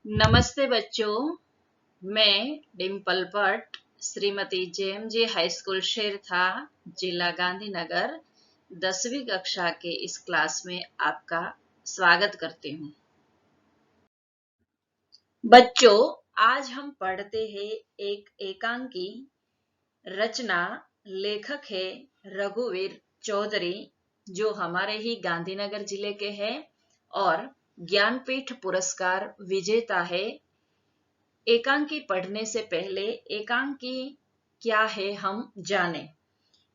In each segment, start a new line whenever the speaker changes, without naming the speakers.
नमस्ते बच्चों, मैं Dimple Bhatt Shrimati JMJ high school Shertha, जिला गांधीनगर 10वीं कक्षा के इस क्लास में आपका स्वागत करती हूँ। बच्चों, आज हम पढ़ते हैं एक एकांकी रचना। लेखक है रघुवीर चौधरी, जो हमारे ही गांधीनगर जिले के हैं और ज्ञानपीठ पुरस्कार विजेता है। एकांकी पढ़ने से पहले एकांकी क्या है हम जाने।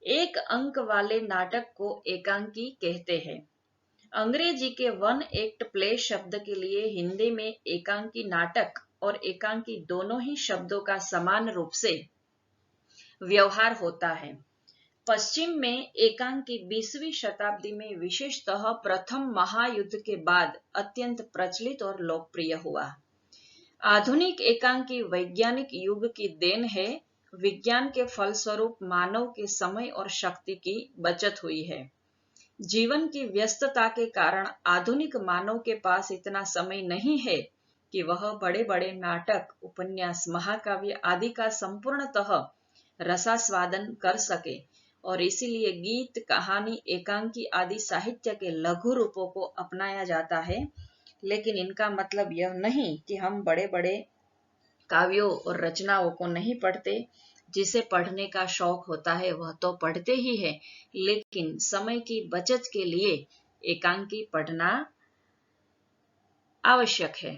एक अंक वाले नाटक को एकांकी कहते हैं। अंग्रेजी के वन एक्ट प्ले शब्द के लिए हिंदी में एकांकी नाटक और एकांकी दोनों ही शब्दों का समान रूप से व्यवहार होता है। पश्चिम में एकांकी 20वीं शताब्दी में विशेषतः प्रथम महायुद्ध के बाद अत्यंत प्रचलित और लोकप्रिय हुआ। आधुनिक एकांकी वैज्ञानिक युग की देन है। विज्ञान के फलस्वरूप मानव के समय और शक्ति की बचत हुई है। जीवन की व्यस्तता के कारण आधुनिक मानव के पास इतना समय नहीं है कि वह बड़े बड़े नाटक, उपन्यास, महाकाव्य आदि का संपूर्णतः रसास्वादन कर सके और इसीलिए गीत, कहानी, एकांकी आदि साहित्य के लघु रूपों को अपनाया जाता है। लेकिन इनका मतलब यह नहीं कि हम बड़े बड़े काव्यों और रचनाओं को नहीं पढ़ते। जिसे पढ़ने का शौक होता है वह तो पढ़ते ही है, लेकिन समय की बचत के लिए एकांकी पढ़ना आवश्यक है।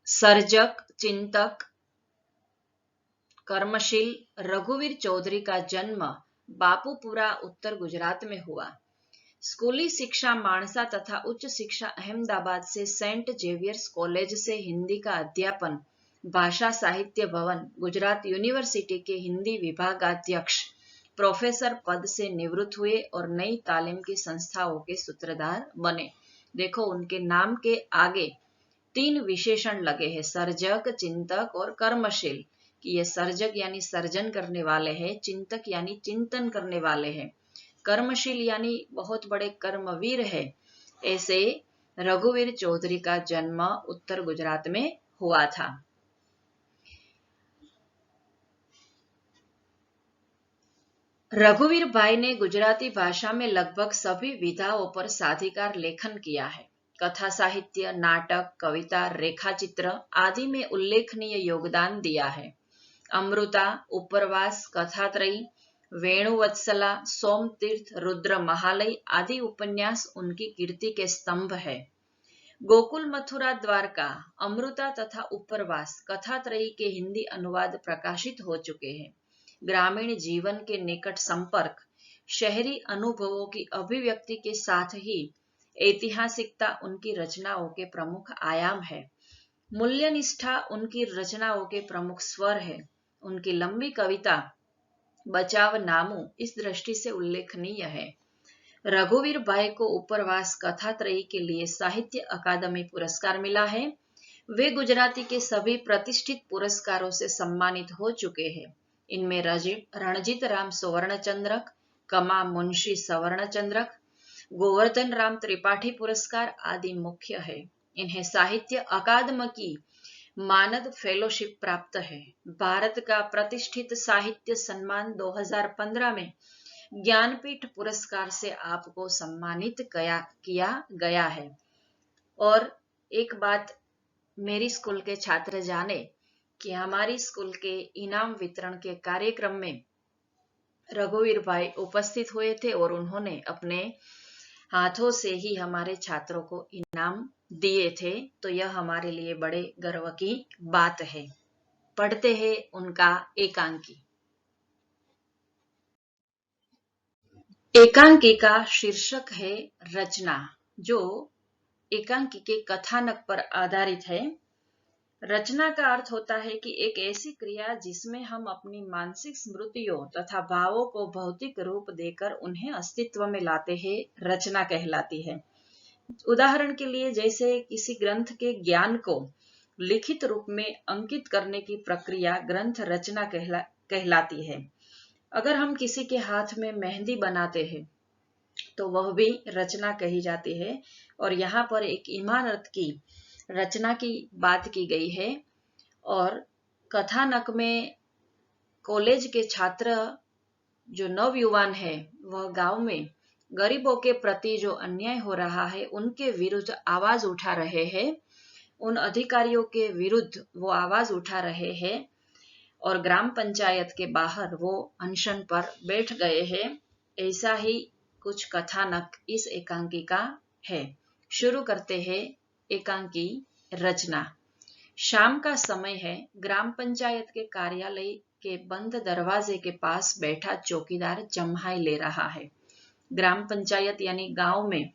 सर्जक, चिंतक, कर्मशील रघुवीर चौधरी का जन्म बापूपुरा, उत्तर गुजरात में हुआ। स्कूली शिक्षा माणसा तथा उच्च शिक्षा अहमदाबाद से सेंट जेवियर्स कॉलेज से हिंदी का अध्यापन भाषा साहित्य भवन, गुजरात यूनिवर्सिटी के हिंदी विभागाध्यक्ष प्रोफेसर पद से निवृत्त हुए और नई तालीम की संस्थाओं के सूत्रधार बने। देखो, उनके नाम के आगे 3 विशेषण लगे हैं, सर्जक, चिंतक और कर्मशील। कि ये सर्जक यानी सर्जन करने वाले हैं, चिंतक यानी चिंतन करने वाले हैं, कर्मशील यानी बहुत बड़े कर्मवीर है। ऐसे रघुवीर चौधरी का जन्म उत्तर गुजरात में हुआ था। रघुवीर भाई ने गुजराती भाषा में लगभग सभी विधाओं पर साधिकार लेखन किया है। कथा साहित्य, नाटक, कविता, रेखाचित्र आदि में उल्लेखनीय योगदान दिया है। अमृता, उपरवास, कथात्रयी, वेणुवत्सला, सोमतीर्थ, रुद्र महालय आदि उपन्यास उनकी कीर्ति के स्तंभ है। गोकुल, मथुरा, द्वारका, अमृता तथा उपरवास कथात्रयी के हिंदी अनुवाद प्रकाशित हो चुके हैं। ग्रामीण जीवन के निकट संपर्क, शहरी अनुभवों की अभिव्यक्ति के साथ ही ऐतिहासिकता उनकी रचनाओं के प्रमुख आयाम है। मूल्यनिष्ठा उनकी रचनाओं के प्रमुख स्वर है। उनकी लंबी कविता बचाव नामू इस दृष्टि से उल्लेखनीय है। रघुवीर भाई को उपरवास कथात्रयी के लिए साहित्य अकादमी पुरस्कार मिला है। वे गुजराती के सभी प्रतिष्ठित पुरस्कारों से सम्मानित हो चुके हैं। इनमें रणजीत राम सुवर्णचंद्रक, कमा मुंशी सवर्णचंद्रक, गोवर्धन राम त्रिपाठी पुरस्कार आदि मुख्य है। इन्हें साहित्य अकादमी की मानद फेलोशिप प्राप्त है। भारत का प्रतिष्ठित साहित्य सम्मान 2015 में ज्ञानपीठ पुरस्कार से आपको सम्मानित किया गया है। और एक बात मेरी स्कूल के छात्र जाने कि हमारी स्कूल के इनाम वितरण के कार्यक्रम में रघुवीर भाई उपस्थित हुए थे और उन्होंने अपने हाथों से ही हमारे छात्रों को इनाम दिए थे। तो यह हमारे लिए बड़े गर्व की बात है। पढ़ते हैं उनका एकांकी। एकांकी का शीर्षक है रचना, जो एकांकी के कथानक पर आधारित है। रचना का अर्थ होता है कि एक ऐसी क्रिया जिसमें हम अपनी मानसिक स्मृतियों तथा भावों को भौतिक रूप देकर उन्हें अस्तित्व में लाते हैं, रचना कहलाती है। उदाहरण के लिए, जैसे किसी ग्रंथ के ज्ञान को लिखित रूप में अंकित करने की प्रक्रिया ग्रंथ रचना कहलाती है। अगर हम किसी के हाथ में मेहंदी बनाते हैं तो वह भी रचना कही जाती है। और यहाँ पर एक इमारत की रचना की बात की गई है। और कथानक में कॉलेज के छात्र जो नवयुवान है वह गांव में गरीबों के प्रति जो अन्याय हो रहा है उनके विरुद्ध आवाज उठा रहे हैं, उन अधिकारियों के विरुद्ध वो आवाज उठा रहे हैं और ग्राम पंचायत के बाहर वो अनशन पर बैठ गए हैं। ऐसा ही कुछ कथानक इस एकांकी का है। शुरू करते हैं एकांकी रचना। शाम का समय है। ग्राम पंचायत के कार्यालय के बंद दरवाजे के पास बैठा चौकीदार जम्हाई ले रहा है। ग्राम पंचायत यानी गांव में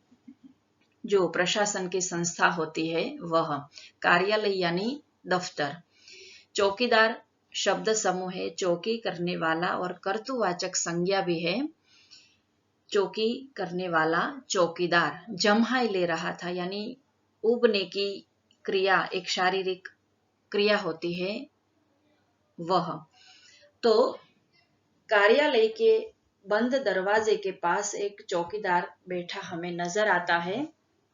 जो प्रशासन की संस्था होती है वह, कार्यालय यानी दफ्तर। चौकीदार शब्द समूह है, चौकी करने वाला और कर्तुवाचक संज्ञा भी है। चौकी करने वाला चौकीदार जम्हाई ले रहा था, यानी उबने की क्रिया, एक शारीरिक क्रिया होती है वह। तो कार्यालय के बंद दरवाजे के पास एक चौकीदार बैठा हमें नजर आता है।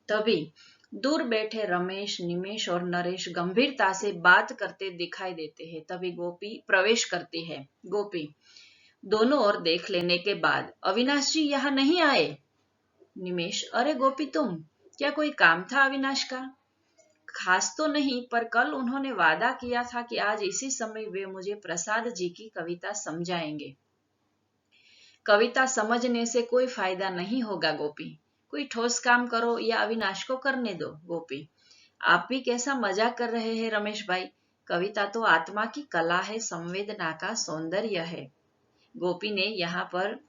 तभी दूर बैठे रमेश, निमेश और नरेश गंभीरता से बात करते दिखाई देते हैं। तभी गोपी प्रवेश करती है। गोपी दोनों ओर देख लेने के बाद, अविनाश जी यहाँ नहीं आए? निमेश, अरे गोपी तुम, क्या कोई काम था अविनाश का? खास तो नहीं, पर कल उन्होंने वादा किया था कि आज इसी समय वे मुझे प्रसाद जी की कविता समझाएंगे। कविता समझने से कोई फायदा नहीं होगा गोपी, कोई ठोस काम करो या अविनाश को करने दो। गोपी, आप भी कैसा मजाक कर रहे हैं रमेश भाई, कविता तो आत्मा की कला है, संवेदना का सौंदर्य है। गोपी ने यहाँ पर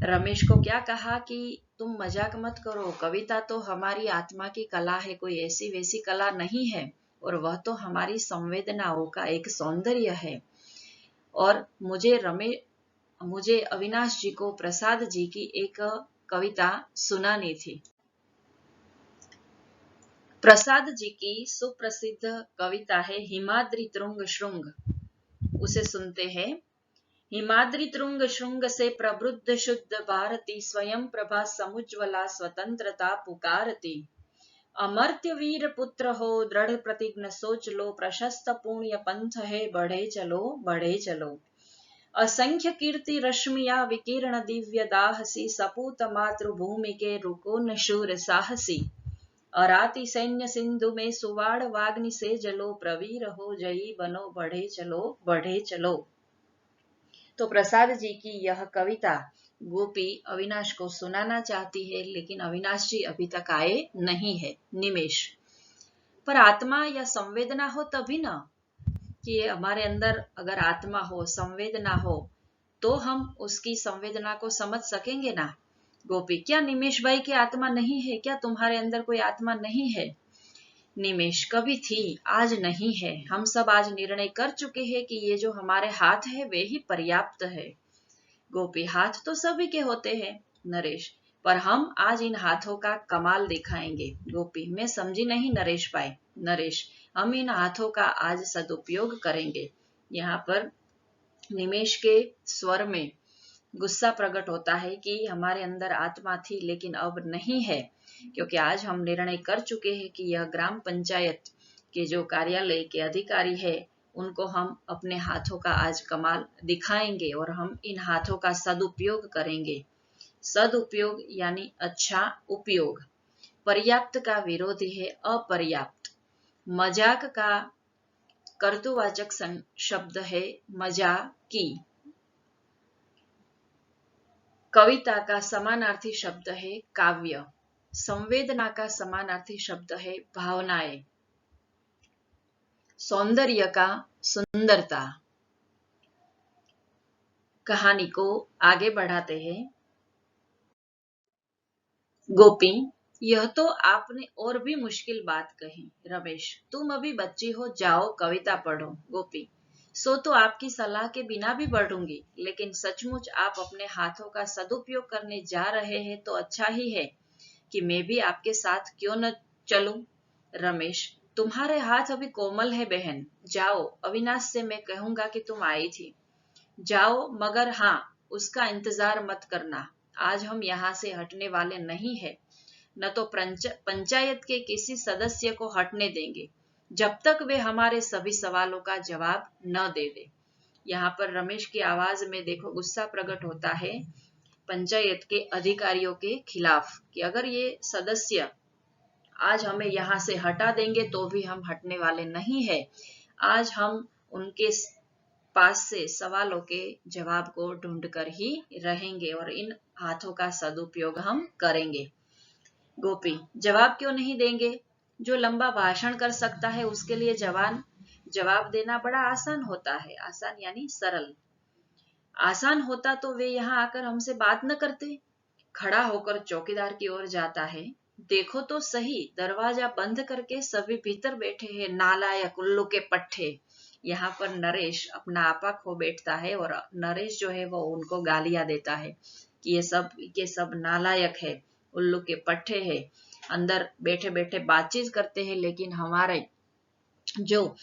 रमेश को क्या कहा कि तुम मजाक मत करो, कविता तो हमारी आत्मा की कला है, कोई ऐसी वैसी कला नहीं है, और वह तो हमारी संवेदनाओं का एक सौंदर्य है। और मुझे अविनाश जी को प्रसाद जी की एक कविता सुनानी थी। प्रसाद जी की सुप्रसिद्ध कविता है हिमाद्री तृंग श्रृंग, उसे सुनते हैं। हिमाद्री तृंग श्रृंग से प्रबुद्ध शुद्ध भारती, स्वयं प्रभा समुज्वला स्वतंत्रता पुकारती। अमर्त्य वीर पुत्र हो, दृढ़ प्रतिज्ञ सोच लो, प्रशस्त पुण्य पंथ है, बढ़े चलो बढ़े चलो। असंख्य कीर्ति रश्मिया विकीर्ण दिव्य दाहसी, सपूत मातृभूमि के रुको न शूर साहसी। अराती सैन्य सिंधु में सुवाड़ वाग्नि से जलो, प्रवीर हो जयी बनो, बढ़े चलो बढ़े चलो। तो प्रसाद जी की यह कविता गोपी अविनाश को सुनाना चाहती है, लेकिन अविनाश जी अभी तक आए नहीं है। निमेश, पर आत्मा या संवेदना हो तभी ना, कि हमारे अंदर अगर आत्मा हो, संवेदना हो, तो हम उसकी संवेदना को समझ सकेंगे ना। गोपी, क्या निमेश भाई की आत्मा नहीं है? क्या तुम्हारे अंदर कोई आत्मा नहीं है? निमेश, कभी थी, आज नहीं है। हम सब आज निर्णय कर चुके हैं कि ये जो हमारे हाथ है वे ही पर्याप्त है। गोपी, हाथ तो सभी के होते हैं। नरेश, पर हम आज इन हाथों का कमाल दिखाएंगे। गोपी, मैं समझी नहीं नरेश भाई। नरेश, हम इन हाथों का आज सदुपयोग करेंगे। यहाँ पर निमेश के स्वर में गुस्सा प्रकट होता है कि हमारे अंदर आत्मा थी लेकिन अब नहीं है, क्योंकि आज हम निर्णय कर चुके हैं कि यह ग्राम पंचायत के जो कार्यालय के अधिकारी है उनको हम अपने हाथों का आज कमाल दिखाएंगे और हम इन हाथों का सदुपयोग करेंगे। सदुपयोग यानी अच्छा उपयोग। पर्याप्त का विरोधी है अपर्याप्त। मजाक का कर्तुवाचक शब्द है मजाकी। कविता का समानार्थी शब्द है काव्य। संवेदना का समानार्थी शब्द है भावनाएं। सौंदर्य का सुंदरता। कहानी को आगे बढ़ाते हैं। गोपी, यह तो आपने और भी मुश्किल बात कही। रमेश, तुम अभी बच्ची हो, जाओ कविता पढ़ो। गोपी, सो तो आपकी सलाह के बिना भी पढ़ूंगी, लेकिन सचमुच आप अपने हाथों का सदुपयोग करने जा रहे हैं तो अच्छा ही है कि मैं भी आपके साथ क्यों न चलूं। रमेश, तुम्हारे हाथ अभी कोमल है बहन, जाओ, अविनाश से मैं कहूंगा कि तुम आई थी। जाओ, मगर हाँ, उसका इंतजार मत करना। आज हम यहाँ से हटने वाले नहीं है, न तो पंचायत के किसी सदस्य को हटने देंगे जब तक वे हमारे सभी सवालों का जवाब न दे दे। यहाँ पर रमेश की आवाज में देखो गुस्सा प्रकट होता है पंचायत के अधिकारियों के खिलाफ कि अगर ये सदस्य आज हमें यहाँ से हटा देंगे तो भी हम हटने वाले नहीं है। आज हम उनके पास से सवालों के जवाब को ढूंढ कर ही रहेंगे और इन हाथों का सदुपयोग हम करेंगे। गोपी, जवाब क्यों नहीं देंगे? जो लंबा भाषण कर सकता है उसके लिए जवाब देना बड़ा आसान होता है। आसान यानी सरल। आसान होता तो वे यहाँ आकर हमसे बात न करते। खड़ा होकर चौकीदार की ओर जाता है। देखो तो सही, दरवाजा बंद करके सभी भीतर बैठे हैं, नालायक उल्लू के पट्टे। यहाँ पर नरेश अपना आपा खो बैठता है और नरेश जो है वो उनको गालियां देता है कि ये सब नालायक है, उल्लू के पट्टे है, अंदर बैठे बैठे बातचीत करते हैं लेकिन हमारे जो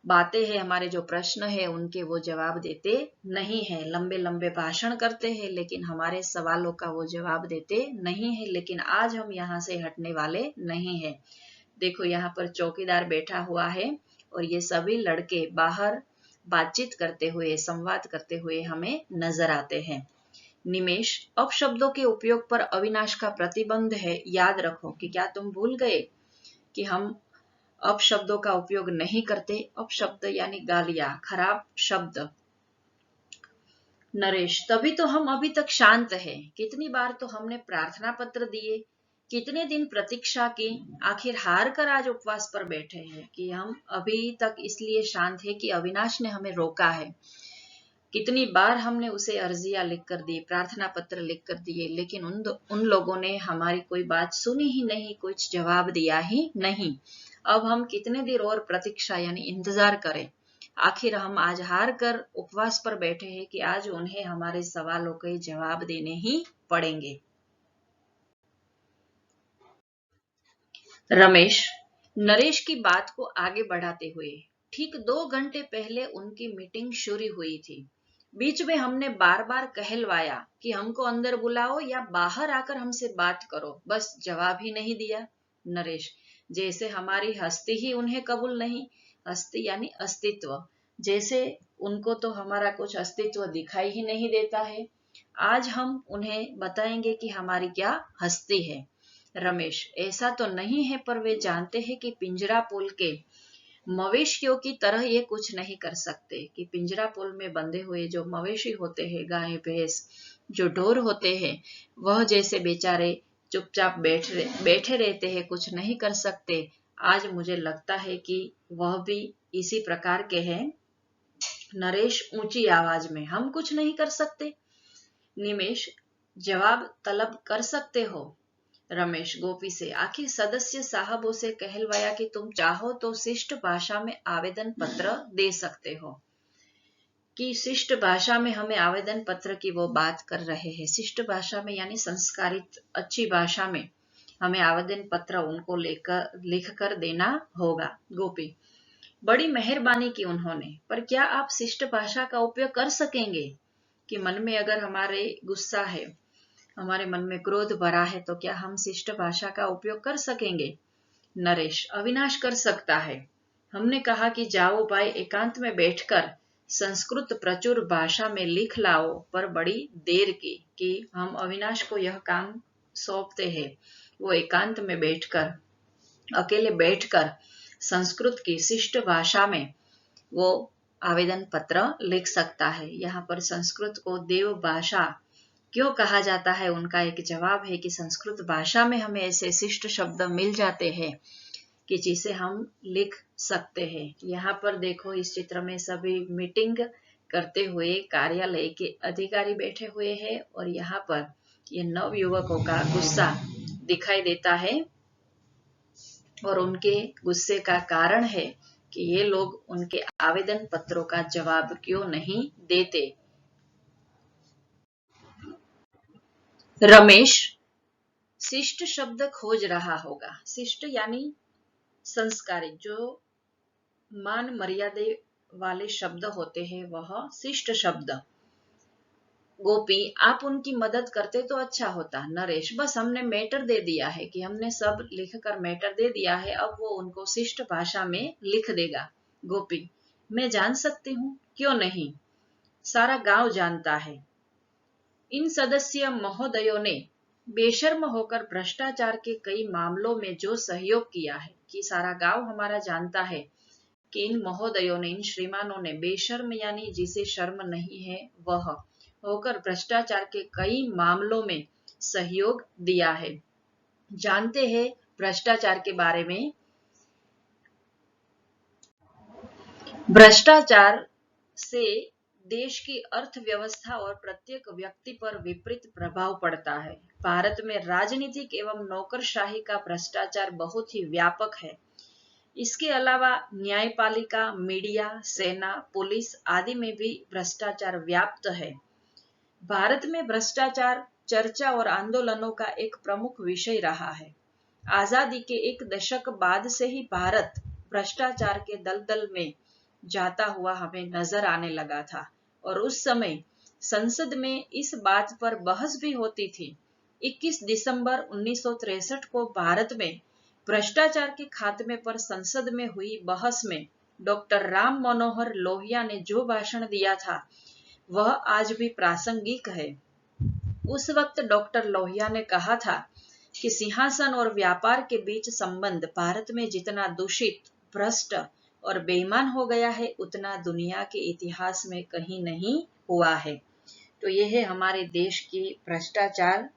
बातें हैं, हमारे जो प्रश्न है उनके वो जवाब देते नहीं है। लंबे लंबे भाषण करते हैं लेकिन हमारे सवालों का वो जवाब देते नहीं है। लेकिन आज हम यहाँ से हटने वाले नहीं है। देखो यहाँ पर चौकीदार बैठा हुआ है और ये सभी लड़के बाहर बातचीत करते हुए, संवाद करते हुए हमें नजर आते हैं। निमेश, अपशब्दों के उपयोग पर अविनाश का प्रतिबंध है। याद रखो कि क्या तुम भूल गए कि हम अपशब्दों का उपयोग नहीं करते। अपशब्द यानी गालियां, खराब शब्द। नरेश, तभी तो हम अभी तक शांत हैं। कितनी बार तो हमने प्रार्थना पत्र दिए, कितने दिन प्रतीक्षा की, आखिर हार कर आज उपवास पर बैठे हैं कि हम अभी तक इसलिए शांत है कि अविनाश ने हमें रोका है। कितनी बार हमने उसे अर्जियां लिख कर दी, प्रार्थना पत्र लिख कर दिए, लेकिन उन लोगों ने हमारी कोई बात सुनी ही नहीं, कुछ जवाब दिया ही नहीं। अब हम कितने देर और प्रतीक्षा यानी इंतजार करें? आखिर हम आज हार कर उपवास पर बैठे हैं कि आज उन्हें हमारे सवालों के जवाब देने ही पड़ेंगे। रमेश, नरेश की बात को आगे बढ़ाते हुए, ठीक 2 घंटे पहले उनकी मीटिंग शुरू हुई थी। बीच में हमने बार बार कहलवाया कि हमको अंदर बुलाओ या बाहर आकर हमसे बात करो, बस जवाब ही नहीं दिया। नरेश, जैसे हमारी हस्ती ही उन्हें कबूल नहीं। हस्ती यानी अस्तित्व, जैसे उनको तो हमारा कुछ अस्तित्व दिखाई ही नहीं देता है। आज हम उन्हें बताएंगे कि हमारी क्या हस्ती है। रमेश, ऐसा तो नहीं है, पर वे जानते हैं कि पिंजरा पुल के मवेशियों की तरह ये कुछ नहीं कर सकते कि पिंजरा पुल में बंधे हुए जो मवेशी होते हैं, गाय भैंस, जो ढोर होते हैं, वह जैसे बेचारे चुपचाप बैठे रहते हैं, कुछ नहीं कर सकते। आज मुझे लगता है कि वह भी इसी प्रकार के हैं। नरेश ऊंची आवाज में, हम कुछ नहीं कर सकते। निमेश, जवाब तलब कर सकते हो। रमेश गोपी से, आखिर सदस्य साहबों से कहलवाया कि तुम चाहो तो शिष्ट भाषा में आवेदन पत्र दे सकते हो। कि शिष्ट भाषा में हमें आवेदन पत्र की वो बात कर रहे हैं। शिष्ट भाषा में यानी संस्कारित अच्छी भाषा में हमें आवेदन पत्र उनको लिख कर देना होगा। गोपी, बड़ी मेहरबानी की उन्होंने, पर क्या आप शिष्ट भाषा का उपयोग कर सकेंगे? कि मन में अगर हमारे गुस्सा है, हमारे मन में क्रोध भरा है, तो क्या हम शिष्ट भाषा का उपयोग कर सकेंगे? नरेश, अविनाश कर सकता है। हमने कहा कि जाओ भाई, एकांत में बैठकर संस्कृत प्रचुर भाषा में लिख लाओ, पर बड़ी देर की कि हम अविनाश को यह काम सौंपते हैं। वो एकांत में बैठकर, अकेले बैठकर संस्कृत की शिष्ट भाषा में वो आवेदन पत्र लिख सकता है। यहाँ पर संस्कृत को देव भाषा क्यों कहा जाता है, उनका एक जवाब है कि संस्कृत भाषा में हमें ऐसे शिष्ट शब्द मिल जाते हैं कि जिसे हम लिख सकते हैं। यहाँ पर देखो इस चित्र में सभी मीटिंग करते हुए कार्यालय के अधिकारी बैठे हुए हैं और यहाँ पर ये नव युवकों का गुस्सा दिखाई देता है और उनके गुस्से का कारण है कि ये लोग उनके आवेदन पत्रों का जवाब क्यों नहीं देते। रमेश शिष्ट शब्द खोज रहा होगा। शिष्ट यानी संस्कारित, जो मान मर्यादे वाले शब्द होते हैं, वह शिष्ट शब्द। गोपी, आप उनकी मदद करते तो अच्छा होता। नरेश, बस हमने मैटर दे दिया है कि हमने सब लिख कर मैटर दे दिया है, अब वो उनको शिष्ट भाषा में लिख देगा। गोपी, मैं जान सकती हूँ? क्यों नहीं, सारा गांव जानता है। इन सदस्य महोदयों ने बेशर्म होकर भ्रष्टाचार के कई मामलों में जो सहयोग किया है, कि सारा गांव हमारा जानता है कि इन महोदयों ने, इन श्रीमानों ने बेशर्म यानी जिसे शर्म नहीं है वह होकर भ्रष्टाचार के कई मामलों में सहयोग दिया है। जानते हैं भ्रष्टाचार के बारे में? भ्रष्टाचार से देश की अर्थव्यवस्था और प्रत्येक व्यक्ति पर विपरीत प्रभाव पड़ता है। भारत में राजनीतिक एवं नौकरशाही का भ्रष्टाचार बहुत ही व्यापक है। इसके अलावा न्यायपालिका, मीडिया, सेना, पुलिस आदि में भी भ्रष्टाचार व्याप्त है। भारत में भ्रष्टाचार चर्चा और आंदोलनों का एक प्रमुख विषय रहा है। आजादी के एक दशक बाद से ही भारत भ्रष्टाचार के दलदल में जाता हुआ हमें नजर आने लगा था, और उस समय संसद में इस बात पर बहस भी होती थी। 21 दिसंबर 1963 को भारत में भ्रष्टाचार के खात्मे पर संसद में हुई बहस में डॉक्टर राम मनोहर लोहिया ने जो भाषण दिया था वह आज भी प्रासंगिक है। उस वक्त डॉक्टर लोहिया ने कहा था कि सिंहासन और व्यापार के बीच संबंध भारत में जितना दूषित, भ्रष्ट और बेईमान हो गया है, उतना दुनिया के इतिहास में कहीं नहीं हुआ है। तो यह है हमारे देश की भ्रष्टाचार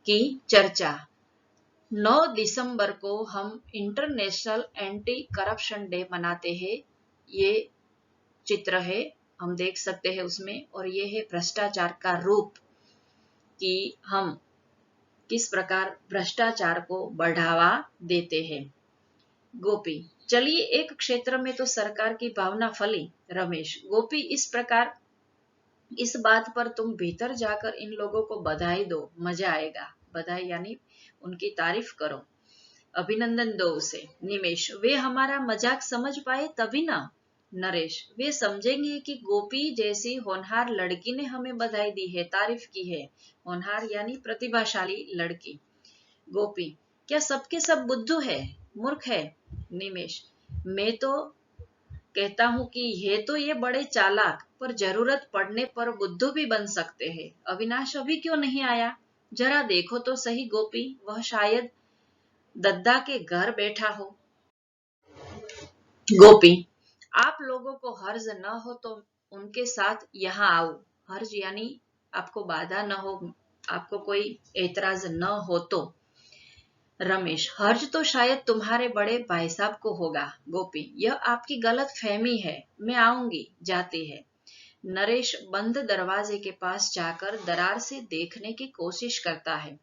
की चर्चा। 9 दिसंबर को हम इंटरनेशनल एंटी करप्शन डे मनाते हैं। ये चित्र है, हम देख सकते हैं उसमें, और ये है भ्रष्टाचार का रूप, कि हम किस प्रकार भ्रष्टाचार को बढ़ावा देते हैं। गोपी, चलिए एक क्षेत्र में तो सरकार की भावना फली। रमेश, गोपी, इस प्रकार इस बात पर तुम भीतर जाकर इन लोगों को बधाई दो, मजा आएगा। बधाई यानी उनकी तारीफ करो, अभिनंदन दो उसे। निमेश, वे हमारा मजाक समझ पाए तभी ना। नरेश, वे समझेंगे कि गोपी जैसी होनहार लड़की ने हमें बधाई दी है, तारीफ की है। होनहार यानी प्रतिभाशाली लड़की। गोपी, क्या सबके सब बुद्धू है, मूर्ख है? निमेश, मैं तो कहता हूं कि ये बड़े चालाक, पर जरूरत पड़ने पर बुद्धू भी बन सकते हैं। अविनाश अभी क्यों नहीं आया? जरा देखो तो सही गोपी, वह शायद दद्दा के घर बैठा हो। गोपी, आप लोगों को हर्ज न हो तो उनके साथ यहाँ आओ। हर्ज यानी आपको बाधा न हो, आपको कोई एतराज न हो तो। रमेश, हर्ज तो शायद तुम्हारे बड़े भाई साहब को होगा। गोपी, यह आपकी गलत फहमी है, मैं आऊंगी, जाती है। नरेश बंद दरवाजे के पास जाकर दरार से देखने की कोशिश करता है।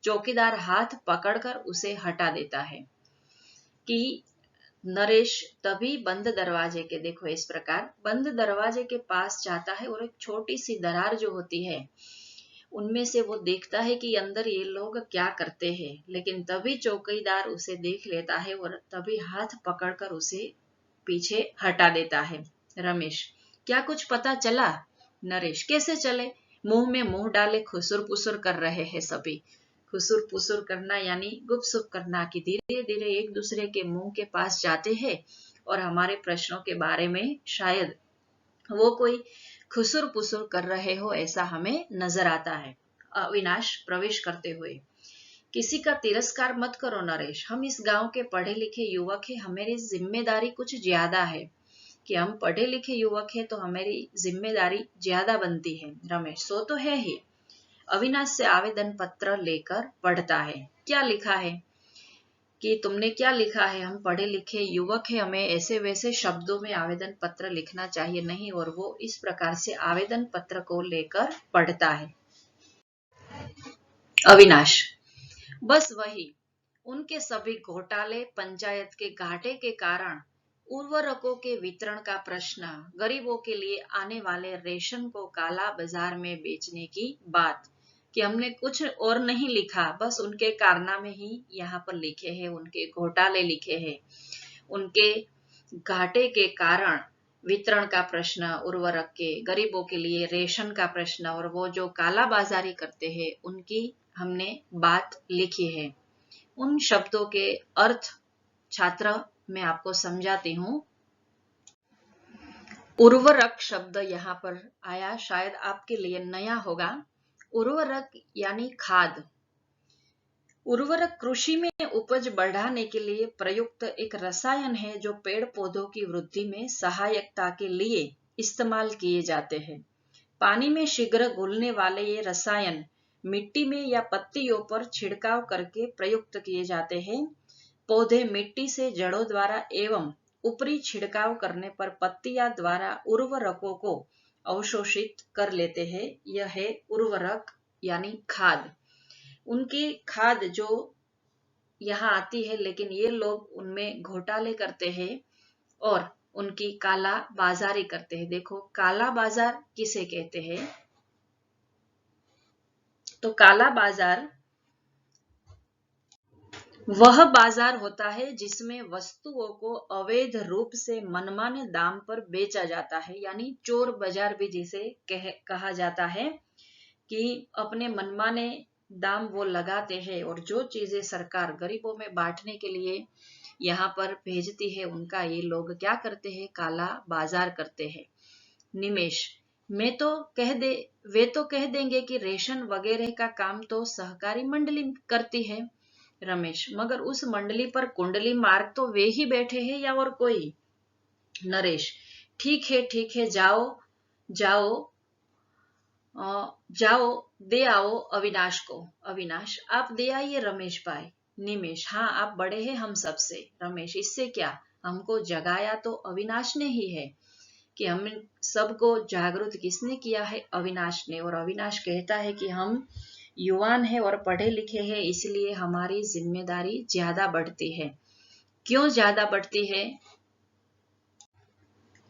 चौकीदार हाथ पकड़कर उसे हटा देता है। कि नरेश तभी बंद दरवाजे के, देखो इस प्रकार बंद दरवाजे के पास जाता है और एक छोटी सी दरार जो होती है उनमें से वो देखता है कि अंदर ये लोग क्या करते हैं, लेकिन तभी चौकीदार उसे देख लेता है और तभी हाथ पकड़कर उसे पीछे हटा देता है। रमेश, क्या कुछ पता चला? नरेश, कैसे चले, मुंह में मुंह डाले खुसुर पुसुर कर रहे हैं सभी। खुसुर पुसुर करना यानी गुपसुप करना, कि धीरे धीरे एक दूसरे के मुंह के पास जाते हैं और हमारे प्रश्नों के बारे में शायद वो कोई खुसुर पुसुर कर रहे हो, ऐसा हमें नजर आता है। अविनाश प्रवेश करते हुए, किसी का तिरस्कार मत करो नरेश, हम इस गांव के पढ़े लिखे युवक हैं, हमारी जिम्मेदारी कुछ ज्यादा है। कि हम पढ़े लिखे युवक हैं तो हमारी जिम्मेदारी ज्यादा बनती है। रमेश, सो तो है ही। अविनाश से आवेदन पत्र लेकर पढ़ता है। क्या लिखा है? कि तुमने क्या लिखा है, हम पढ़े लिखे युवक हैं, हमें ऐसे वैसे शब्दों में आवेदन पत्र लिखना चाहिए नहीं, और वो इस प्रकार से आवेदन पत्र को लेकर पढ़ता है। अविनाश, बस वही, उनके सभी घोटाले, पंचायत के घाटे के कारण, उर्वरकों के वितरण का प्रश्न, गरीबों के लिए आने वाले रेशन को काला बाजार में बेचने की बात, कि हमने कुछ और नहीं लिखा, बस उनके कारनामे ही यहाँ पर लिखे हैं, उनके घोटाले लिखे हैं, उनके घाटे के कारण वितरण का प्रश्न उर्वरक के, गरीबों के लिए रेशन का प्रश्न, और वो जो काला बाजारी करते हैं उनकी हमने बात लिखी है। उन शब्दों के अर्थ छात्र मैं आपको समझाती हूँ। उर्वरक शब्द यहाँ पर आया, शायद आपके लिए नया होगा। उर्वरक यानी खाद। उर्वरक कृषि में उपज बढ़ाने के लिए प्रयुक्त एक रसायन है जो पेड़ पौधों की वृद्धि में सहायकता के लिए इस्तेमाल किए जाते हैं। पानी में शीघ्र घुलने वाले ये रसायन मिट्टी में या पत्तियों पर छिड़काव करके प्रयुक्त किए जाते हैं। पौधे मिट्टी से जड़ों द्वारा एवं ऊपरी छिड़काव करने पर पत्तियां द्वारा उर्वरकों को अवशोषित कर लेते हैं। यह है उर्वरक यानी खाद। उनकी खाद जो यहाँ आती है, लेकिन ये लोग उनमें घोटाले करते हैं और उनकी काला बाजारी करते हैं। देखो काला बाजार किसे कहते हैं? तो काला बाजार वह बाजार होता है जिसमें वस्तुओं को अवैध रूप से मनमाने दाम पर बेचा जाता है, यानी चोर बाजार भी जिसे कहा जाता है, कि अपने मनमाने दाम वो लगाते हैं और जो चीजें सरकार गरीबों में बांटने के लिए यहाँ पर भेजती है उनका ये लोग क्या करते हैं? काला बाजार करते हैं। निमेश, मैं तो वे तो कह देंगे कि रेशन वगैरह का काम तो सहकारी मंडली करती है। रमेश, मगर उस मंडली पर कुंडली मार्ग तो वे ही बैठे हैं या और कोई? नरेश, ठीक है, जाओ जाओ दे आओ अविनाश को। अविनाश, आप दे आइए रमेश भाई। निमेश, हाँ आप बड़े हैं हम सबसे। रमेश, इससे क्या, हमको जगाया तो अविनाश ने ही है। कि हम सबको जागरूक किसने किया है? अविनाश ने। और अविनाश कहता है कि हम युवान है और पढ़े लिखे हैं, इसलिए हमारी जिम्मेदारी ज्यादा बढ़ती है। क्यों ज्यादा बढ़ती है?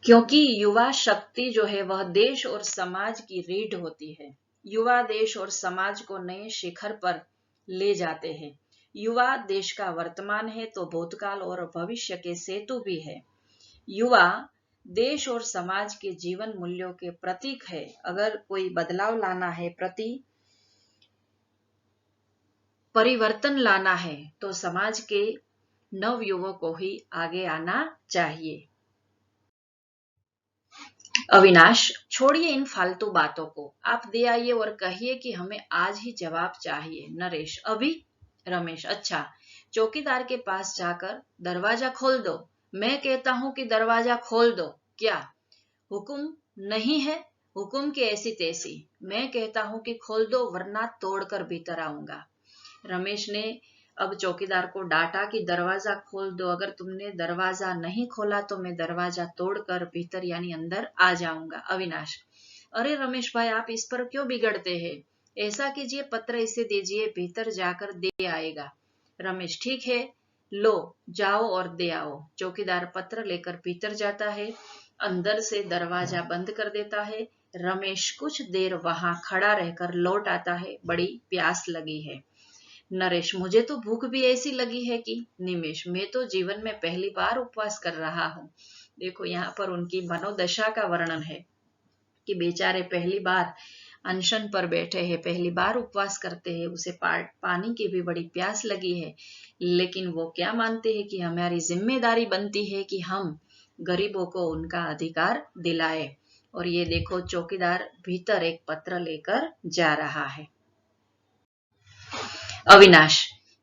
क्योंकि युवा शक्ति जो है वह देश और समाज की रीढ़ होती है। युवा देश और समाज को नए शिखर पर ले जाते हैं। युवा देश का वर्तमान है तो भूतकाल और भविष्य के सेतु भी है। युवा देश और समाज के जीवन मूल्यों के प्रतीक है। अगर कोई बदलाव लाना है, परिवर्तन लाना है, तो समाज के नवयुवकों को ही आगे आना चाहिए। अविनाश, छोड़िए इन फालतू बातों को, आप दे आइए और कहिए कि हमें आज ही जवाब चाहिए। नरेश, अभी? रमेश, अच्छा, चौकीदार के पास जाकर दरवाजा खोल दो। मैं कहता हूं कि दरवाजा खोल दो। क्या हुक्म नहीं है? हुक्म की ऐसी तैसी। मैं कहता हूं कि खोल दो वरना तोड़कर भीतर आऊंगा। रमेश ने अब चौकीदार को डांटा कि दरवाजा खोल दो, अगर तुमने दरवाजा नहीं खोला तो मैं दरवाजा तोड़कर भीतर यानी अंदर आ जाऊंगा। अविनाश, अरे रमेश भाई, आप इस पर क्यों बिगड़ते हैं? ऐसा कीजिए, पत्र इसे दीजिए, भीतर जाकर दे आएगा। रमेश, ठीक है, लो जाओ और दे आओ। चौकीदार पत्र लेकर भीतर जाता है, अंदर से दरवाजा बंद कर देता है। रमेश कुछ देर वहां खड़ा रहकर लौट आता है। बड़ी प्यास लगी है। नरेश, मुझे तो भूख भी ऐसी लगी है कि। निमेश, मैं तो जीवन में पहली बार उपवास कर रहा हूँ। देखो यहाँ पर उनकी मनोदशा का वर्णन है कि बेचारे पहली बार अनशन पर बैठे हैं, पहली बार उपवास करते हैं, उसे पानी की भी बड़ी प्यास लगी है, लेकिन वो क्या मानते हैं कि हमारी जिम्मेदारी बनती है कि हम गरीबों को उनका अधिकार दिलाए। और ये देखो चौकीदार भीतर एक पत्र लेकर जा रहा है। अविनाश,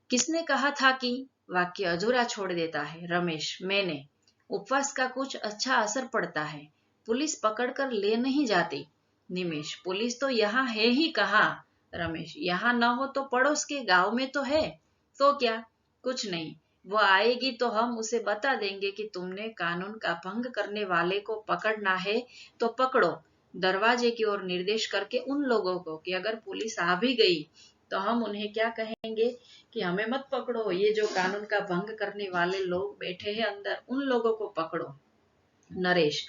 किसने कहा था कि वाक्य अधूरा छोड़ देता है? रमेश, मैंने। उपवास का कुछ अच्छा असर पड़ता है, पुलिस पकड़कर ले नहीं जाती। निमेश, पुलिस तो यहाँ है ही कहाँ? रमेश, यहाँ न हो तो पड़ोस के गांव में तो है। तो क्या? कुछ नहीं, वो आएगी तो हम उसे बता देंगे कि तुमने कानून का भंग करने वाले को पकड़ना है तो पकड़ो। दरवाजे की ओर निर्देश करके उन लोगों को कि अगर पुलिस आ भी गई तो हम उन्हें क्या कहेंगे कि हमें मत पकड़ो, ये जो कानून का भंग करने वाले लोग बैठे हैं अंदर, उन लोगों को पकड़ो। नरेश,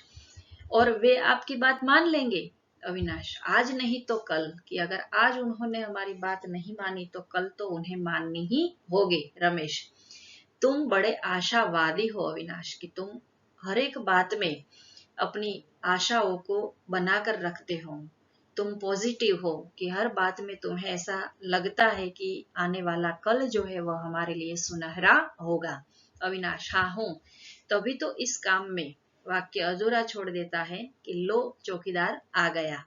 और वे आपकी बात मान लेंगे? अविनाश, आज नहीं तो कल, कि अगर आज उन्होंने हमारी बात नहीं मानी तो कल तो उन्हें माननी ही होगी। रमेश, तुम बड़े आशावादी हो अविनाश, कि तुम हर एक बात में अपनी आशाओं को बनाकर रखते हो, तुम पॉजिटिव हो कि हर बात में तुम्हें ऐसा लगता है कि आने वाला कल जो है वह हमारे लिए सुनहरा होगा। अविनाश, हाँ हूं, तभी तो इस काम में वाक्य अधूरा छोड़ देता है कि लो चौकीदार आ गया।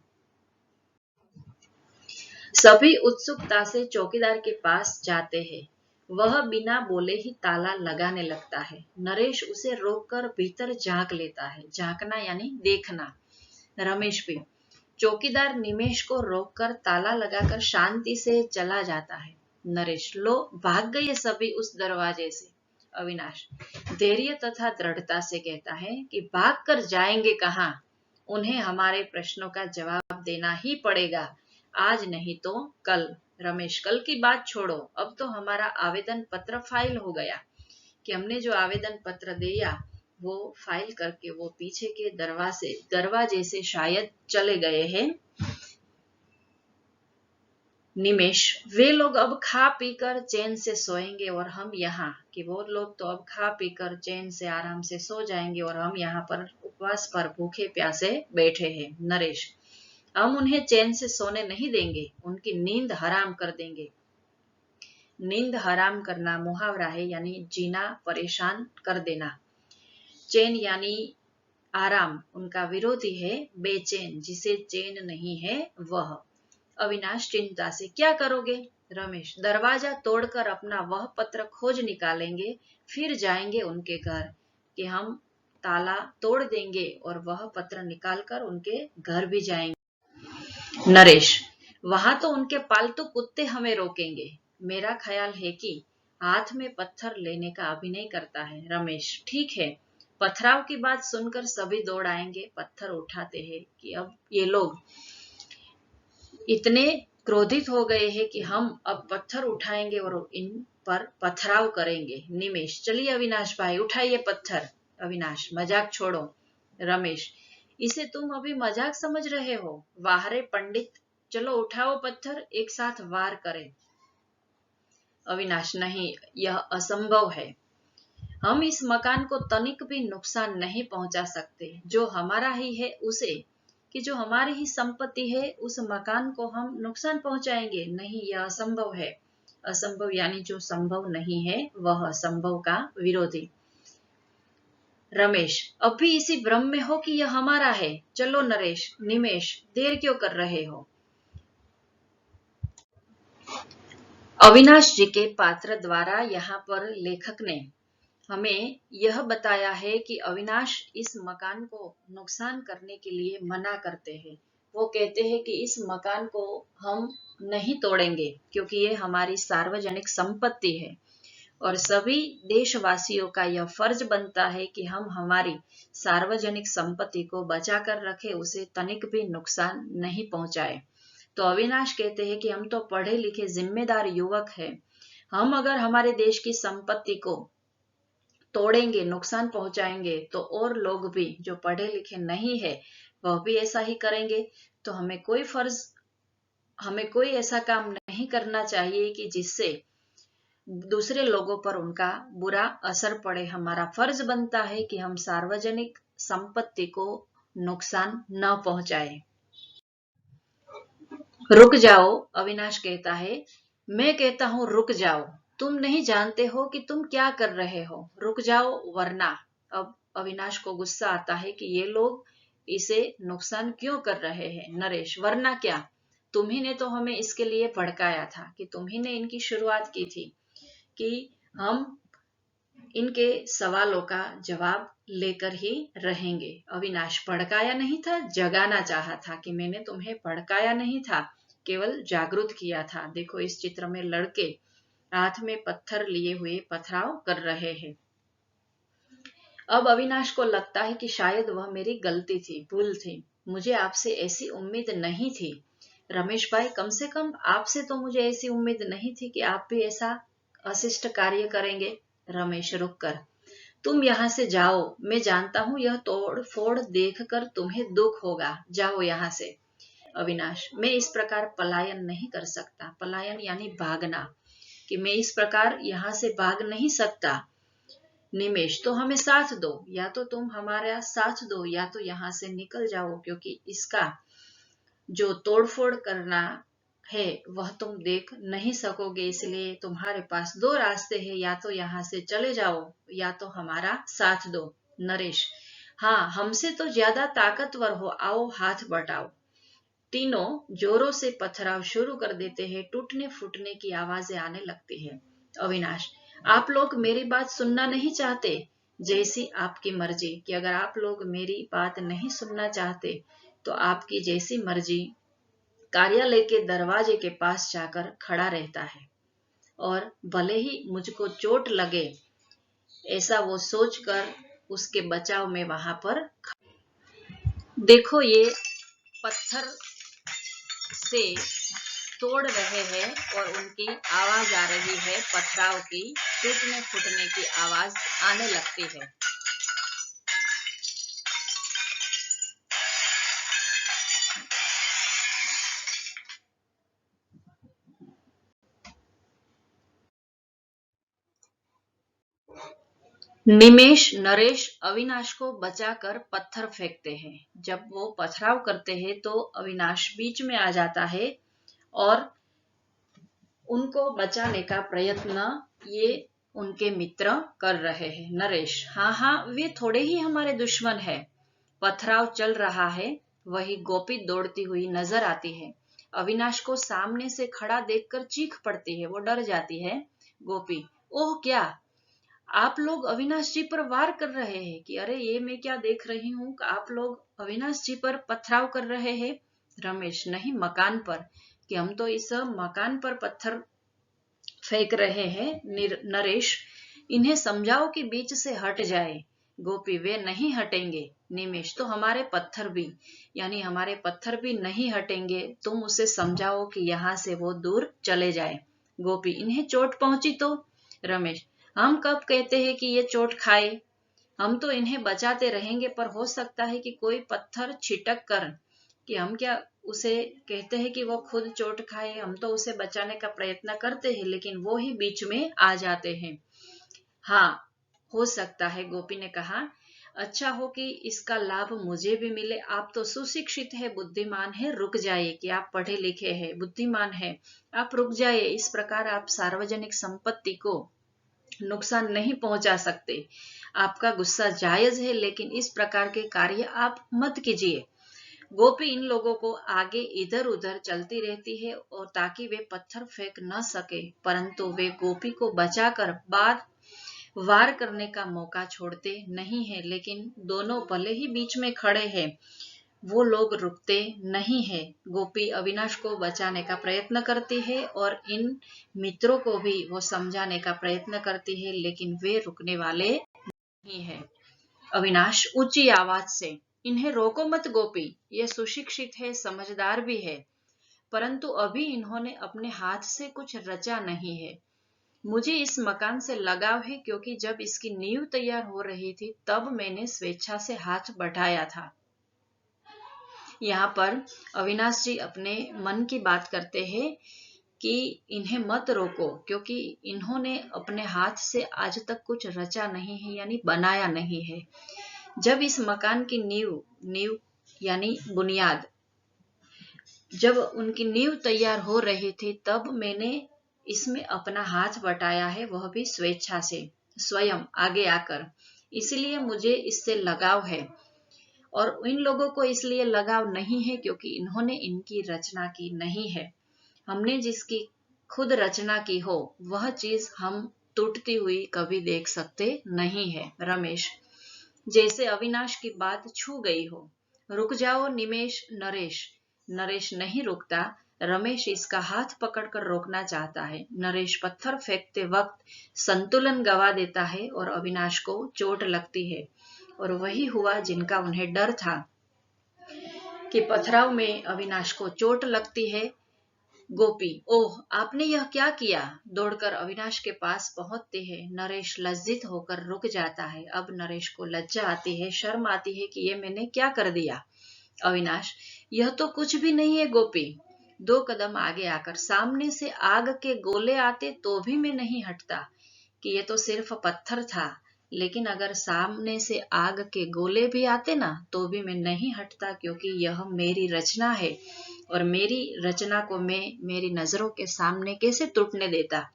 सभी उत्सुकता से चौकीदार के पास जाते हैं। वह बिना बोले ही ताला लगाने लगता है। नरेश उसे रोककर भीतर झांक लेता है। झांकना यानी देखना। रमेश भी। चौकीदार निमेश को रोककर ताला लगाकर शांति से चला जाता है। नरेश, लो भाग गए सभी उस दरवाजे से। अविनाश धैर्य तथा दृढ़ता से कहता है कि भाग कर जाएंगे कहाँ, उन्हें हमारे प्रश्नों का जवाब देना ही पड़ेगा, आज नहीं तो कल। रमेश, कल की बात छोड़ो, अब तो हमारा आवेदन पत्र फाइल हो गया, कि हमने जो आवेदन पत्र दिया वो फाइल करके वो पीछे के दरवाजे से शायद चले गए हैं। निमेश, वे लोग अब खा पीकर चैन से सोएंगे और हम यहाँ, कि वो लोग तो अब खा पीकर चैन से आराम से सो जाएंगे और हम यहाँ पर उपवास पर भूखे प्यासे बैठे हैं। नरेश, हम उन्हें चैन से सोने नहीं देंगे, उनकी नींद हराम कर देंगे। नींद हराम करना मुहावरा है, यानी जीना परेशान कर देना। चैन यानी आराम, उनका विरोधी है बेचैन, जिसे चैन नहीं है वह। अविनाश चिंता से, क्या करोगे? रमेश, दरवाजा तोड़कर अपना वह पत्र खोज निकालेंगे, फिर जाएंगे उनके घर, कि हम ताला तोड़ देंगे और वह पत्र निकालकर उनके घर भी जाएंगे। नरेश, वहां तो उनके पालतू कुत्ते हमें रोकेंगे। मेरा ख्याल है कि हाथ में पत्थर लेने का अभिनय करता है। रमेश, ठीक है। पथराव की बात सुनकर सभी दौड़ आएंगे, पत्थर उठाते हैं कि अब ये लोग इतने क्रोधित हो गए हैं कि हम अब पत्थर उठाएंगे और इन पर पथराव करेंगे। निमेश, चलिए अविनाश भाई, उठाइए पत्थर। अविनाश, मजाक छोड़ो। रमेश, इसे तुम अभी मजाक समझ रहे हो? वाह रे पंडित, चलो उठाओ पत्थर, एक साथ वार करें। अविनाश, नहीं, यह असंभव है। हम इस मकान को तनिक भी नुकसान नहीं पहुंचा सकते। जो हमारा ही है उसे, कि जो हमारी ही संपत्ति है उस मकान को हम नुकसान पहुंचाएंगे? नहीं, यह असंभव है। असंभव यानी जो संभव नहीं है वह असंभव का विरोधी। रमेश, अब भी इसी भ्रम में हो कि यह हमारा है? चलो नरेश, निमेश, देर क्यों कर रहे हो? अविनाश जी के पात्र द्वारा यहाँ पर लेखक ने हमें यह बताया है कि अविनाश इस मकान को नुकसान करने के लिए मना करते हैं। वो कहते हैं कि इस मकान को हम नहीं तोड़ेंगे क्योंकि ये हमारी सार्वजनिक संपत्ति है और सभी देशवासियों का यह फर्ज बनता है कि हम हमारी सार्वजनिक संपत्ति को बचाकर रखें, उसे तनिक भी नुकसान नहीं पहुंचाए। तो अविनाश कहते हैं कि हम तो पढ़े लिखे जिम्मेदार युवक हैं, हम अगर हमारे देश की संपत्ति को तोड़ेंगे, नुकसान पहुंचाएंगे, तो और लोग भी जो पढ़े लिखे नहीं है वह भी ऐसा ही करेंगे। तो हमें कोई ऐसा काम नहीं करना चाहिए कि जिससे दूसरे लोगों पर उनका बुरा असर पड़े। हमारा फर्ज बनता है कि हम सार्वजनिक संपत्ति को नुकसान न पहुंचाए। रुक जाओ, अविनाश कहता है। मैं कहता हूं रुक जाओ, तुम नहीं जानते हो कि तुम क्या कर रहे हो, रुक जाओ वरना। अब अविनाश को गुस्सा आता है कि ये लोग इसे नुकसान क्यों कर रहे हैं। नरेश, वरना क्या, तुम्ही ने तो हमें इसके लिए भड़काया था, कि तुम्ही ने इनकी शुरुआत की थी कि हम इनके सवालों का जवाब लेकर ही रहेंगे। अविनाश, भड़काया नहीं था, जगाना चाहा था, कि मैंने तुम्हें भड़काया नहीं था, केवल जागरूक किया था। देखो इस चित्र में लड़के हाथ में पत्थर लिए हुए पथराव कर रहे हैं। अब अविनाश को लगता है कि शायद वह मेरी गलती थी, भूल थी, मुझे आपसे ऐसी उम्मीद नहीं थी। रमेश भाई, कम से कम आपसे तो मुझे ऐसी उम्मीद नहीं थी कि आप भी ऐसा अशिष्ट कार्य करेंगे। रमेश, रुक कर, तुम यहाँ से जाओ, मैं जानता हूँ यह तोड़ फोड़ देखकर तुम्हें दुख होगा, जाओ यहाँ से। अविनाश, मैं इस प्रकार पलायन नहीं कर सकता। पलायन यानी भागना, कि मैं इस प्रकार यहाँ से भाग नहीं सकता। निमेश, तो हमें साथ दो, या तो तुम हमारा साथ दो या तो यहाँ से निकल जाओ, क्योंकि इसका जो तोड़फोड़ करना है वह तुम देख नहीं सकोगे, इसलिए तुम्हारे पास दो रास्ते हैं, या तो यहाँ से चले जाओ या तो हमारा साथ दो। नरेश, हाँ, हमसे तो ज्यादा ताकतवर हो, आओ हाथ बटाओ। तीनों जोरों से पथराव शुरू कर देते हैं, टूटने फूटने की आवाजें आने लगती है। अविनाश, आप लोग मेरी बात सुनना नहीं चाहते? जैसी आपकी मर्जी, कि अगर आप लोग मेरी बात नहीं सुनना चाहते तो आपकी जैसी मर्जी। कार्यालय के दरवाजे के पास जाकर खड़ा रहता है और भले ही मुझको चोट लगे ऐसा वो सोचकर उसके बचाव में वहां पर देखो, ये पत्थर से तोड़ रहे हैं और उनकी आवाज आ रही है, पथराव की, टूटने फूटने की आवाज आने लगती है। निमेश, नरेश अविनाश को बचाकर पत्थर फेंकते हैं। जब वो पथराव करते हैं तो अविनाश बीच में आ जाता है और उनको बचाने का प्रयत्न ये उनके मित्र कर रहे हैं। नरेश, हाँ हाँ, वे थोड़े ही हमारे दुश्मन है। पथराव चल रहा है, वही गोपी दौड़ती हुई नजर आती है। अविनाश को सामने से खड़ा देखकर चीख पड़ती है, वो डर जाती है। गोपी, ओह क्या, आप लोग अविनाश जी पर वार कर रहे हैं? कि अरे ये मैं क्या देख रही हूँ, आप लोग अविनाश जी पर पथराव कर रहे हैं। रमेश, नहीं, मकान पर, कि हम तो इस मकान पर पत्थर फेंक रहे हैं। नरेश, इन्हें समझाओ कि बीच से हट जाए। गोपी, वे नहीं हटेंगे। निमेश, तो हमारे पत्थर भी, यानी हमारे पत्थर भी नहीं हटेंगे, तुम उसे समझाओ कि यहाँ से वो दूर चले जाए। गोपी, इन्हें चोट पहुंची तो? रमेश, हम कब कहते हैं कि ये चोट खाए, हम तो इन्हें बचाते रहेंगे, पर हो सकता है कि कोई पत्थर छिटक कर, कि हम क्या उसे कहते हैं कि वो खुद चोट खाए, हम तो उसे बचाने का प्रयत्न करते हैं लेकिन वो ही बीच में आ जाते हैं। हाँ, हो सकता है, गोपी ने कहा। अच्छा हो कि इसका लाभ मुझे भी मिले। आप तो सुशिक्षित है, बुद्धिमान है, रुक जाइए, कि आप पढ़े लिखे हैं, बुद्धिमान है, आप रुक जाइए। इस प्रकार आप सार्वजनिक संपत्ति को नुकसान नहीं पहुंचा सकते। आपका गुस्सा जायज है, लेकिन इस प्रकार के कार्य आप मत कीजिए। गोपी इन लोगों को आगे इधर उधर चलती रहती है और ताकि वे पत्थर फेंक न सके, परंतु वे गोपी को बचाकर बार वार करने का मौका छोड़ते नहीं है। लेकिन दोनों भले ही बीच में खड़े हैं, वो लोग रुकते नहीं है। गोपी अविनाश को बचाने का प्रयत्न करती है और इन मित्रों को भी वो समझाने का प्रयत्न करती है, लेकिन वे रुकने वाले नहीं है। अविनाश ऊंची आवाज से, इन्हें रोको मत गोपी, ये सुशिक्षित है, समझदार भी है, परंतु अभी इन्होंने अपने हाथ से कुछ रचा नहीं है। मुझे इस मकान से लगाव है, क्योंकि जब इसकी नींव तैयार हो रही थी तब मैंने स्वेच्छा से हाथ बढ़ाया था। यहाँ पर अविनाश जी अपने मन की बात करते हैं कि इन्हें मत रोको, क्योंकि इन्होंने अपने हाथ से आज तक कुछ रचा नहीं है, यानी बनाया नहीं है। जब इस मकान की नींव नींव यानी बुनियाद, जब उनकी नींव तैयार हो रही थी तब मैंने इसमें अपना हाथ बटाया है, वह भी स्वेच्छा से, स्वयं आगे आकर। इसलिए मुझे इससे लगाव है, और इन लोगों को इसलिए लगाव नहीं है क्योंकि इन्होंने इनकी रचना की नहीं है। हमने जिसकी खुद रचना की हो वह चीज हम टूटती हुई कभी देख सकते नहीं है। रमेश, जैसे अविनाश की बात छू गई हो। रुक जाओ निमेश, नरेश। नरेश नहीं रुकता। रमेश इसका हाथ पकड़कर रोकना चाहता है। नरेश पत्थर फेंकते वक्त संतुलन गवा देता है और अविनाश को चोट लगती है, और वही हुआ जिनका उन्हें डर था, कि पथराव में अविनाश को चोट लगती है। गोपी, ओह आपने यह क्या किया, दौड़कर अविनाश के पास पहुंचते हैं। नरेश लज्जित होकर रुक जाता है। अब नरेश को लज्जा आती है, शर्म आती है कि ये मैंने क्या कर दिया। अविनाश, यह तो कुछ भी नहीं है गोपी। 2 कदम आगे आकर, सामने से आग के गोले आते तो भी मैं नहीं हटता, कि ये तो सिर्फ पत्थर था, लेकिन अगर सामने से आग के गोले भी आते ना तो भी मैं नहीं हटता, क्योंकि यह मेरी रचना है और मेरी रचना को मैं मेरी नजरों के सामने कैसे टूटने देता।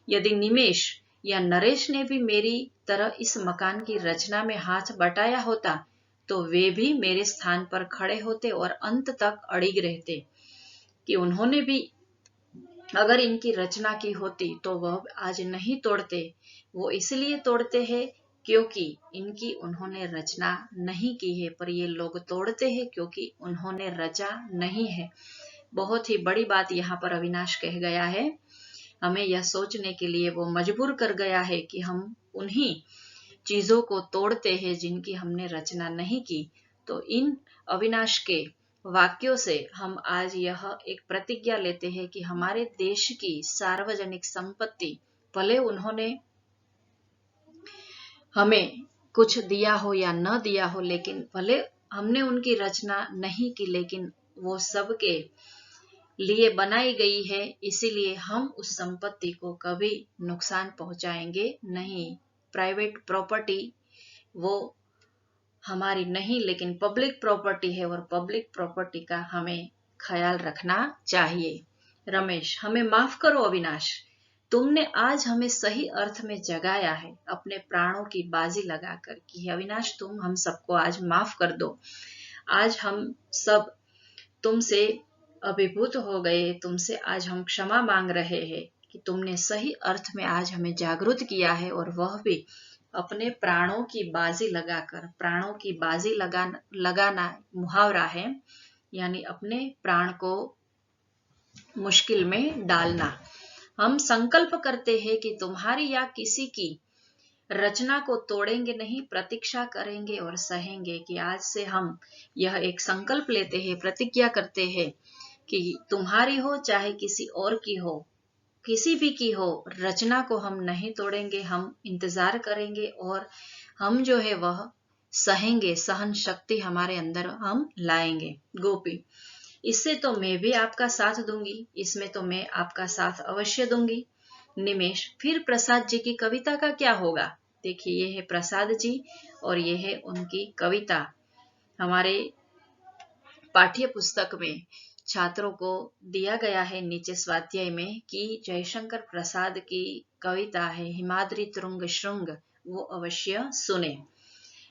यदि निमेश या नरेश ने भी मेरी तरह इस मकान की रचना में हाथ बटाया होता तो वे भी मेरे स्थान पर खड़े होते और अंत तक अड़िग रहते कि उन्होंने भी अगर इनकी रचना की होती तो वह आज नहीं तोड़ते। वो इसलिए तोड़ते हैं क्योंकि इनकी उन्होंने रचना नहीं की है, पर ये लोग तोड़ते हैं क्योंकि उन्होंने रचा नहीं है। बहुत ही बड़ी बात यहाँ पर अविनाश कह गया है। हमें यह सोचने के लिए वो मजबूर कर गया है कि हम उन्हीं चीजों को तोड़ते हैं जिनकी हमने रचना नहीं की। तो इन अविनाश के वाक्यों से हम आज यह एक प्रतिज्ञा लेते हैं कि हमारे देश की सार्वजनिक संपत्ति, भले उन्होंने हमें कुछ दिया हो या न दिया हो, लेकिन भले हमने उनकी रचना नहीं की, लेकिन वो सबके लिए बनाई गई है, इसीलिए हम उस संपत्ति को कभी नुकसान पहुंचाएंगे नहीं। प्राइवेट प्रॉपर्टी वो हमारी नहीं, लेकिन पब्लिक प्रॉपर्टी है और पब्लिक प्रॉपर्टी का हमें ख्याल रखना चाहिए। रमेश, हमें माफ करो अविनाश, तुमने आज हमें सही अर्थ में जगाया है अपने प्राणों की बाजी लगाकर कि अविनाश तुम हम सबको आज माफ कर दो। आज हम सब तुमसे अभिभूत हो गए, तुमसे आज हम क्षमा मांग रहे हैं कि तुमने सही अर्थ में आज हमें जागरूक किया है, और वह भी अपने प्राणों की बाजी लगाकर। प्राणों की बाजी लगाना मुहावरा है, यानी अपने प्राण को मुश्किल में डालना। हम संकल्प करते हैं कि तुम्हारी या किसी की रचना को तोड़ेंगे नहीं, प्रतीक्षा करेंगे और सहेंगे। कि आज से हम यह एक संकल्प लेते हैं, प्रतिज्ञा करते हैं कि तुम्हारी हो चाहे किसी और की हो, किसी भी की हो, रचना को हम नहीं तोड़ेंगे। हम इंतजार करेंगे और हम जो है वह सहेंगे, सहन शक्ति हमारे अंदर हम लाएंगे। गोपी, इससे तो मैं भी आपका साथ दूंगी, इसमें तो मैं आपका साथ अवश्य दूंगी। निमेश, फिर प्रसाद जी की कविता का क्या होगा? देखिए, ये है प्रसाद जी और ये है उनकी कविता। हमारे पाठ्य पुस्तक में छात्रों को दिया गया है नीचे स्वाध्याय में कि जयशंकर प्रसाद की कविता है हिमाद्री तुरंग श्रृंग, वो अवश्य सुने।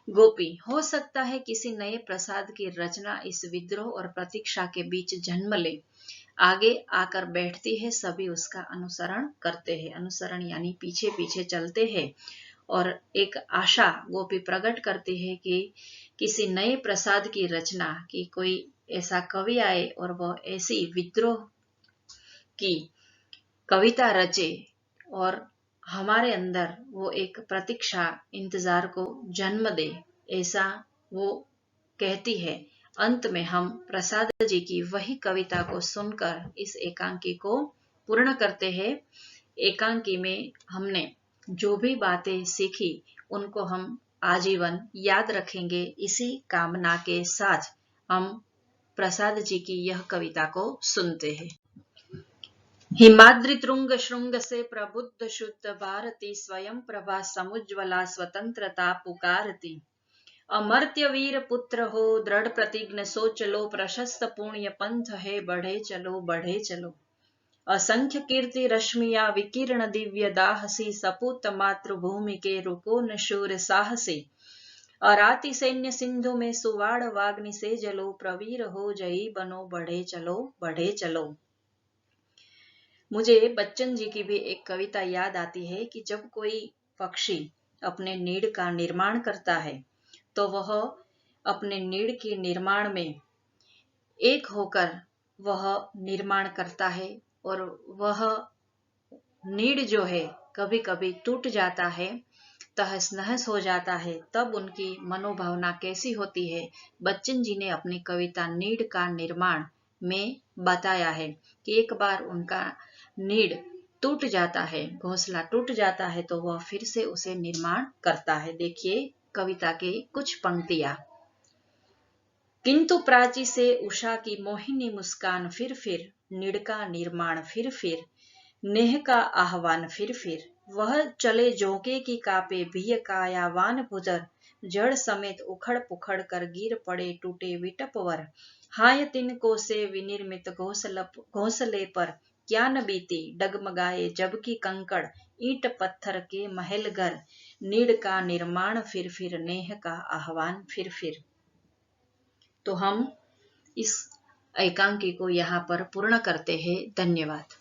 गोपी, हो सकता है किसी नए प्रसाद की रचना इस विद्रोह और प्रतीक्षा के बीच जन्म ले, आगे आकर बैठती है, सभी उसका अनुसरण करते हैं। अनुसरण यानी पीछे पीछे चलते हैं और एक आशा गोपी प्रकट करती है कि किसी नए प्रसाद की रचना की कोई ऐसा कवि आए और वह ऐसी विद्रोह की कविता रचे और हमारे अंदर वो एक प्रतीक्षा, इंतजार को जन्म दे, ऐसा वो कहती है। अंत में हम प्रसाद जी की वही कविता को सुनकर इस एकांकी को पूर्ण करते हैं। एकांकी में हमने जो भी बातें सीखी उनको हम आजीवन याद रखेंगे। इसी कामना के साथ हम प्रसाद जी की यह कविता को सुनते हैं। हिमाद्रि तुंग श्रृंग से प्रबुद्ध शुद्ध भारती, स्वयं प्रभा समुज्वला स्वतंत्रता पुकारती। अमर्त्य वीर पुत्र हो दृढ़ प्रतिज्ञ सोच लो, प्रशस्त पुण्य पंथ है बढ़े चलो बढ़े चलो। असंख्य कीर्ति रश्मिया विकीर्ण दिव्य दाहसी, सपूत मातृभूमि के रुको न शूर साहसी। अराति सैन्य सिंधु में सुवाड़ वाग्नि से जलो, प्रवीर हो जयी बनो बढ़े चलो बढ़े चलो। मुझे बच्चन जी की भी एक कविता याद आती है कि जब कोई पक्षी अपने नीड़ का निर्माण करता है तो वह अपने नीड़ के निर्माण में एक होकर वह निर्माण करता है, और वह नीड़ जो है कभी कभी टूट जाता है, तहस नहस हो जाता है। तब उनकी मनोभावना कैसी होती है, बच्चन जी ने अपनी कविता नीड़ का निर्माण में बताया है कि एक बार उनका नीड़ टूट जाता है, घोंसला टूट जाता है, तो वह फिर से उसे निर्माण करता है। देखिए कविता की कुछ पंक्तियां। किंतु प्राची से उषा की मोहिनी मुस्कान, फिर नीड़ का निर्माण, फिर नेह का आह्वान, फिर वह चले जोके की कापे भीय कायावान भुजर, जड़ समेत उखड़ पुखड़ कर गिर पड़े टूटे विटपवर। हाय तिनको से विनिर्मित घोंसले पर क्या न बीती, डगमगाए जबकि कंकड़ ईंट पत्थर के महल घर। नीड़ का निर्माण फिर नेह का आह्वान फिर। तो हम इस एकांकी को यहाँ पर पूर्ण करते हैं। धन्यवाद।